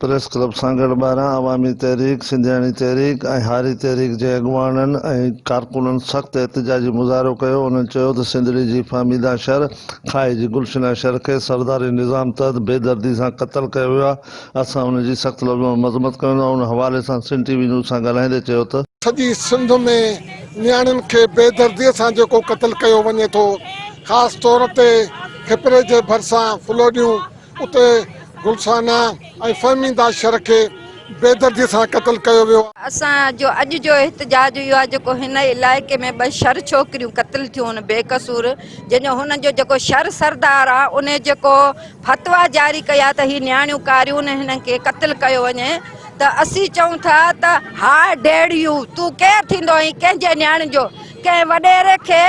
Press club Sanghar 12 अवामी तहरीक सिंधियाणी तहरीक ऐं हारी तहरीक जे अॻुवाननि ऐं कारकुननि सख़्त एहतिजाजी मुज़ाहिरो कयो। उन्हनि चयो त सिंधड़ी जी फामीदा शहर खाई जी गुलशना शहर खे सरदारी निज़ाम तहत बेदर्दी सां क़त्ल कयो वियो आहे। असां उन जी सख़्त लफ़्ज़ में मज़म्मत कयूं था। उन हवाले सां सिंध टीवी न्यूज़ सां ॻाल्हाईंदे चयो त सॼी सिंध में नियाणियुनि खे बेदर्दीअ सां जेको क़त्ल कयो वञे थो, ख़ासि तौर ते खिपरे जे भरिसां फुलोडियूं उते गुलशाना ऐं फ़हमीदा शहर खे बेदर्दीअ सां क़त्ल कयो वियो। असांजो अॼु जो एहतिजाज इहो आहे जेको हिन इलाइक़े में 2 शर छोकिरियूं क़त्ल थियूं आहिनि बेकसूर, जंहिंजो हुन जो जेको शर सरदार आहे उन जेको फतवा जारी कया त हीअ नियाणियूं कारियूं हिननि खे क़त्ल कयो वञे, त असीं चऊं था त हाउ डेयर यू, तूं केरु थींदो आहीं कंहिंजे नियाण जो, कंहिं वॾेरे खे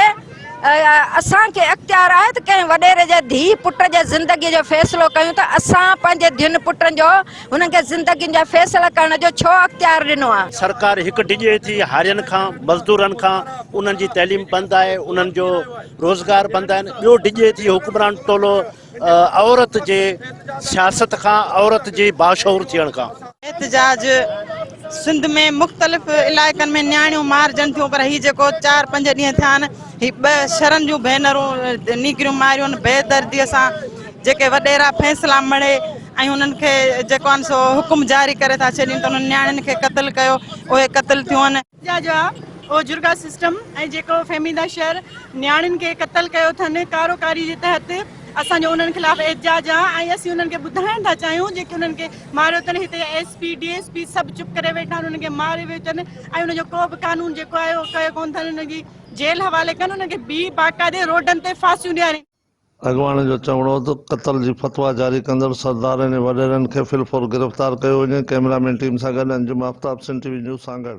असांखे अख़्तियार आहे त कंहिं वॾेरे जे धीउ पुट जे ज़िंदगीअ जो फ़ैसिलो कयूं त असां पंहिंजे धीउनि पुटनि जो हुननि खे ज़िंदगीनि जा फ़ैसिला करण जो छो अख़्तियार ॾिनो आहे। सरकार हिकु डिॼे थी हारियुनि खां मज़दूरनि खां, उन्हनि जी तइलीम बंदि आहे, उन्हनि जो रोज़गार बंदि आहिनि। ॿियो डिॼे थी हुक्मरान टोलो औरत जे सियासत खां, औरत जे बाशऊर थियण खां। एहतिजाज सिंध में मुख़्तलिफ़ इलाइक़नि में नियाणियूं मारजनि थियूं, पर हीअ जेको 4-5 ॾींहं थिया आहिनि, हीअ 2 शहरनि जूं भेनरूं निकिरियूं मारियूं आहिनि बेदर्दीअ सां। जेके वॾेरा फ़ैसिला मणे ऐं उन्हनि खे जेको आहे सो हुकुम जारी करे था छॾनि त उन्हनि नियाणियुनि खे क़त्ल कयो, उहे क़त्ल थियूं आहिनि। जो आहे उहो जुर्गा सिस्टम ऐं जेको फ़हमीदा शहर नियाणियुनि खे क़त्ल कयो अथनि कारोकारी जे तहत, असांजो उन्हनि ख़िलाफ़ एहतिजाज आहे ऐं असीं उन्हनि खे ॿुधाइण था चाहियूं जेके उन्हनि खे मारियो अथनि। हिते SP DSP सभु चुप करे वेठा आहिनि, उन्हनि खे मारे वियो अथनि ऐं उनजो को बि कानून जेको आहे उहो कयो कोन अथनि। उनजी जेल हवाले कनि, उन्हनि खे ॿी बाक़ाइदे रोडनि ते फांसियूं ॾियारनि। अॻवान जो चवणो त क़त्ल जी फतवा जारी कंदड़ सरदारनि ऐं वॾेरनि खे फिलफोर गिरफ़्तार कयो वञे। कैमरामैन टीम सां गॾु अंजुम आफ्ताब, सिंध टीवी न्यूज़ सांगड़।